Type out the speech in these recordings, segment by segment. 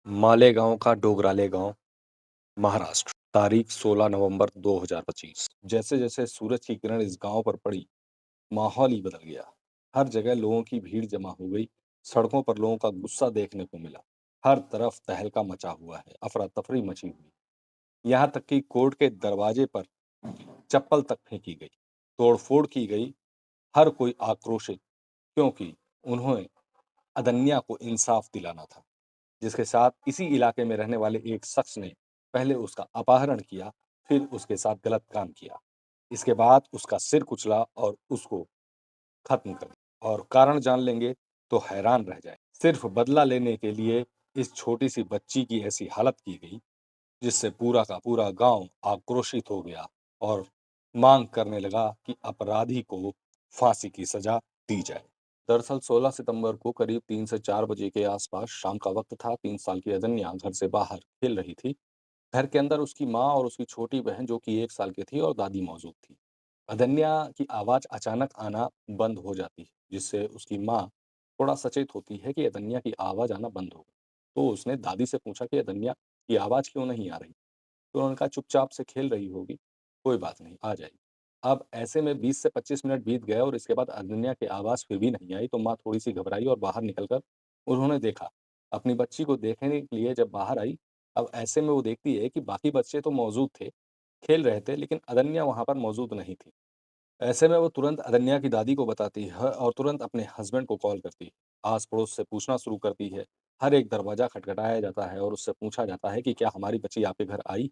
मालेगांव का डोगराले गांव, महाराष्ट्र। तारीख 16 नवंबर 2025। जैसे-जैसे सूरज की किरण इस गांव पर पड़ी, माहौल ही बदल गया। हर जगह लोगों की भीड़ जमा हो गई। सड़कों पर लोगों का गुस्सा देखने को मिला। हर तरफ तहलका मचा हुआ है, अफरा-तफरी मची हुई। यहाँ तक कि कोर्ट के दरवाजे पर चप्पल तक फेंकी गई, तोड़फोड़ की गई। हर कोई आक्रोशित, क्योंकि उन्होंने अदन्या को इंसाफ दिलाना था, जिसके साथ इसी इलाके में रहने वाले एक शख्स ने पहले उसका अपहरण किया, फिर उसके साथ गलत काम किया। इसके बाद उसका सिर कुचला और उसको खत्म कर दिया। और कारण जान लेंगे तो हैरान रह जाएँ। सिर्फ बदला लेने के लिए इस छोटी-सी बच्ची की ऐसी हालत की गई, जिससे पूरा का पूरा गाँव आक्रोशित हो गया और माँग करने लगा कि अपराधी को फांसी की सज़ा दी जाए। दरअसल 16 सितंबर को करीब 3 से 4 बजे के आसपास शाम का वक्त था। 3 साल की अदन्या घर से बाहर खेल रही थी। घर के अंदर उसकी माँ और उसकी छोटी बहन जो कि 1 साल की थी और दादी मौजूद थी। अदन्या की आवाज़ अचानक आना बंद हो जाती है, जिससे उसकी माँ थोड़ा सचेत होती है कि अदन्या की आवाज़ आना बंद हो गई। तो उसने दादी से पूछा कि अदन्या की आवाज़ क्यों नहीं आ रही? तो उन्होंने कहा चुपचाप से खेल रही होगी, कोई बात नहीं, आ जाएगी। अब ऐसे में 20 से 25 मिनट बीत गए और इसके बाद अदन्या की आवाज़ फिर भी नहीं आई, तो माँ थोड़ी-सी घबराई और बाहर निकलकर उन्होंने देखा। अपनी बच्ची को देखने के लिए जब बाहर आई, अब ऐसे में वो देखती है कि बाकी बच्चे तो मौजूद थे, खेल रहे थे, लेकिन अदन्या वहाँ पर मौजूद नहीं थी। ऐसे में वो तुरंत अदन्या की दादी को बताती है और तुरंत अपने हस्बैंड को कॉल करती है। आस-पड़ोस से पूछना शुरू करती है। हर एक दरवाज़ा खटखटाया जाता है और उससे पूछा जाता है कि क्या हमारी बच्ची आपके घर आई?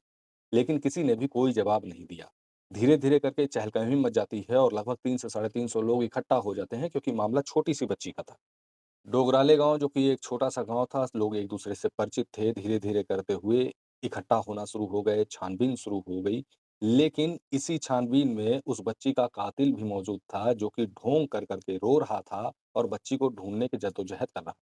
लेकिन किसी ने भी कोई जवाब नहीं दिया। धीरे-धीरे करके चहलकदमी मच जाती है और लगभग 3 से साढ़े 300 लोग इकट्ठा हो जाते हैं, क्योंकि मामला छोटी-सी बच्ची का था। डोगराले गाँव जो कि एक छोटा-सा गाँव था, लोग एक-दूसरे से परिचित थे, धीरे-धीरे करते हुए इकट्ठा होना शुरू हो गए, छानबीन शुरू हो गई। लेकिन इसी छानबीन में उस बच्ची का कातिल भी मौजूद था, जो कि ढोंग कर के रो रहा था और बच्ची को ढूँढने की जद्दोजहद कर रहा।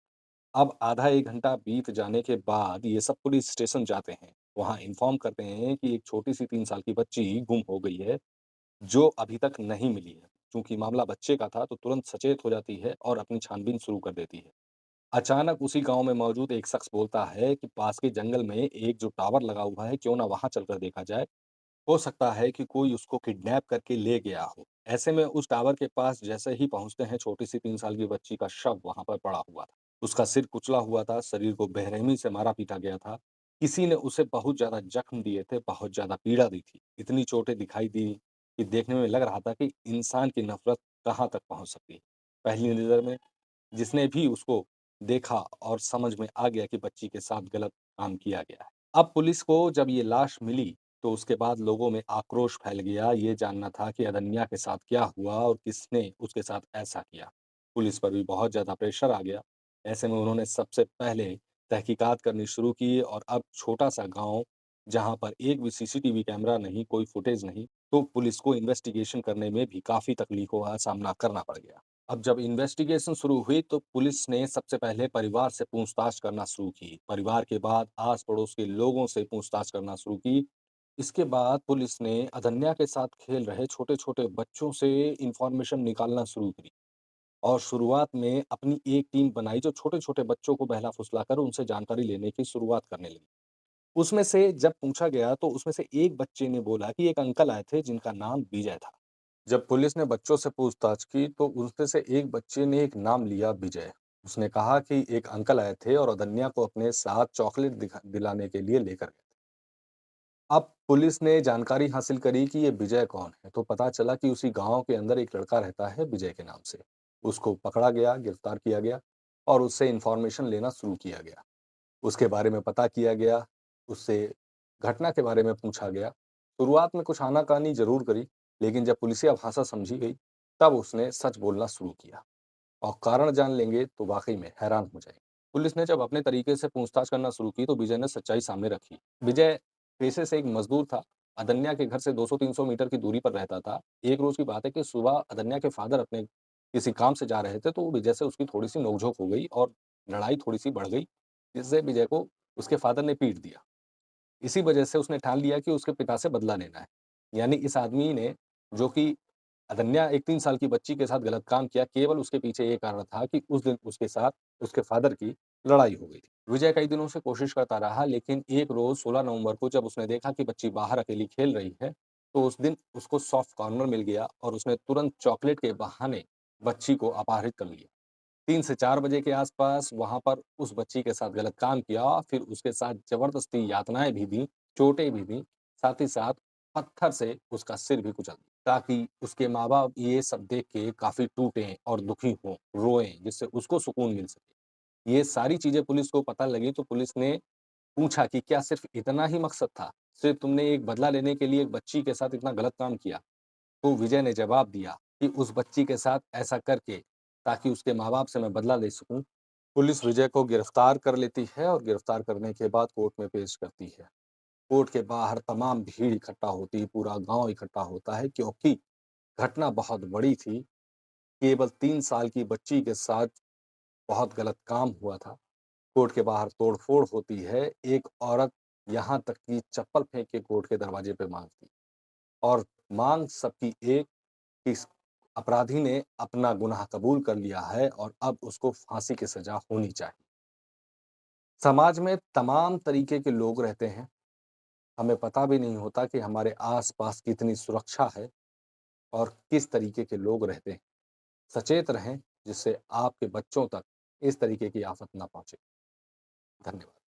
अब आधा 1 घंटा बीत जाने के बाद ये सब पुलिस स्टेशन जाते हैं। वहाँ इन्फॉर्म करते हैं कि एक छोटी-सी 3 साल की बच्ची गुम हो गई है, जो अभी तक नहीं मिली है। चूँकि मामला बच्चे का था, तो तुरंत सचेत हो जाती है और अपनी छानबीन शुरू कर देती है। अचानक उसी गाँव में मौजूद एक शख्स बोलता है कि पास के जंगल में एक जो टावर लगा हुआ है, क्यों ना वहाँ चलकर देखा जाए। हो सकता है कि कोई उसको किडनैप करके ले गया हो। ऐसे में उस टावर के पास जैसे ही पहुँचते हैं, छोटी-सी 3 साल की बच्ची का शव वहाँ पर पड़ा हुआ था। उसका सिर कुचला हुआ था, शरीर को बेरहमी से मारा-पीटा गया था। किसी ने उसे बहुत ज़्यादा जख्म दिए थे, बहुत ज़्यादा पीड़ा दी थी। इतनी चोटें दिखाई दी कि देखने में लग रहा था कि इंसान की नफ़रत कहाँ तक पहुँच सकती है। पहली नज़र में जिसने भी उसको देखा और समझ में आ गया कि बच्ची के साथ गलत काम किया गया है। अब पुलिस को जब ये लाश मिली, तो उसके बाद लोगों में आक्रोश फैल गया। ये जानना था कि अदन्या के साथ क्या हुआ और किसने उसके साथ ऐसा किया। पुलिस पर भी बहुत ज़्यादा प्रेशर आ गया। ऐसे में उन्होंने सबसे पहले तहकीकात करनी शुरू की और अब छोटा-सा गाँव, जहाँ पर एक भी सीसीटीवी कैमरा नहीं, कोई फुटेज नहीं, तो पुलिस को इन्वेस्टिगेशन करने में भी काफ़ी तकलीफ़ों का सामना करना पड़ गया। अब जब इन्वेस्टिगेशन शुरू हुई, तो पुलिस ने सबसे पहले परिवार से पूछताछ करना शुरू की। परिवार के बाद आस-पड़ोस के लोगों से पूछताछ करना शुरू की। इसके बाद पुलिस ने अदन्या के साथ खेल रहे छोटे-छोटे बच्चों से इन्फॉर्मेशन निकालना शुरू करी और शुरुआत में अपनी एक टीम बनाई, जो छोटे-छोटे बच्चों को बहला-फुसलाकर उनसे जानकारी लेने की शुरुआत करने लगी। उसमें से जब पूछा गया, तो उसमें से एक बच्चे ने बोला कि एक अंकल आए थे जिनका नाम विजय था। जब पुलिस ने बच्चों से पूछताछ की, तो उसमें से एक बच्चे ने एक नाम लिया विजय। उसने कहा कि एक अंकल आए थे और अदन्या को अपने साथ चॉकलेट दिलाने के लिए लेकर गए। अब पुलिस ने जानकारी हासिल करी कि ये विजय कौन है, तो पता चला कि उसी गाँव के अंदर एक लड़का रहता है विजय के नाम से। उसको पकड़ा गया, गिरफ्तार किया गया और उससे इन्फॉर्मेशन लेना शुरू किया गया। उसके बारे में पता किया गया, उससे घटना के बारे में पूछा गया। शुरुआत में कुछ आनाकानी ज़रूर करी, लेकिन जब पुलिसिया भाषा समझी गई, तब उसने सच बोलना शुरू किया और कारण जान लेंगे तो वाक़ई में हैरान हो जाएँगे। पुलिस ने जब अपने तरीके से पूछताछ करना शुरू की, तो विजय ने सच्चाई सामने रखी। विजय पेशे से एक मज़दूर था, अदन्या के घर से 200-300 मीटर की दूरी पर रहता था। एक रोज़ की बात है कि सुबह अदन्या के फ़ादर अपने किसी काम से जा रहे थे, तो विजय से उसकी थोड़ी-सी नोक-झोंक हो गई और लड़ाई थोड़ी-सी बढ़ गई, जिससे विजय को उसके फ़ादर ने पीट दिया। इसी वजह से उसने ठान लिया कि उसके पिता से बदला लेना है। यानी इस आदमी ने, जो कि अदन्या एक 3 साल की बच्ची के साथ गलत काम किया, केवल उसके पीछे ये कारण था कि उस दिन उसके साथ उसके फ़ादर की लड़ाई हो गई थी। विजय कई दिनों से कोशिश करता रहा, लेकिन एक रोज 16 नवंबर को जब उसने देखा कि बच्ची बाहर अकेली खेल रही है, तो उस दिन उसको सॉफ्ट कॉर्नर मिल गया और उसने तुरंत चॉकलेट के बहाने बच्ची को अपहरित कर लिया। 3 से 4 बजे के आसपास वहां पर उस बच्ची के साथ गलत काम किया, फिर उसके साथ जबरदस्ती यातनाएं भी दी, चोटें भी दी, साथ ही साथ पत्थर से उसका सिर भी कुचल दिया, ताकि उसके माँ बाप ये सब देख के काफी टूटें और दुखी हों, रोएं, जिससे उसको सुकून मिल सके। ये सारी चीज़ें पुलिस को पता लगी, तो पुलिस ने पूछा कि क्या सिर्फ़ इतना ही मकसद था? सिर्फ़ तुमने एक बदला लेने के लिए एक बच्ची के साथ इतना गलत काम किया? तो विजय ने जवाब दिया कि उस बच्ची के साथ ऐसा करके ताकि उसके माँ-बाप से मैं बदला ले सकूँ। पुलिस विजय को गिरफ्तार कर लेती है और गिरफ्तार करने के बाद कोर्ट में पेश करती है। कोर्ट के बाहर तमाम भीड़ इकट्ठा होती है, पूरा गाँव इकट्ठा होता है, क्योंकि घटना बहुत बड़ी थी। केवल 3 साल की बच्ची के साथ बहुत गलत काम हुआ था। कोर्ट के बाहर तोड़-फोड़ होती है। एक औरत यहाँ तक कि चप्पल फेंक के कोर्ट के दरवाजे पे माँगती और माँग सबकी एक कि इस अपराधी ने अपना गुनाह कबूल कर लिया है और अब उसको फांसी की सज़ा होनी चाहिए। समाज में तमाम तरीके के लोग रहते हैं। हमें पता भी नहीं होता कि हमारे आस-पास कितनी सुरक्षा है और किस तरीके के लोग रहते हैं। सचेत रहें, जिससे आपके बच्चों तक इस तरीके की आफ़त ना पहुँचे। धन्यवाद।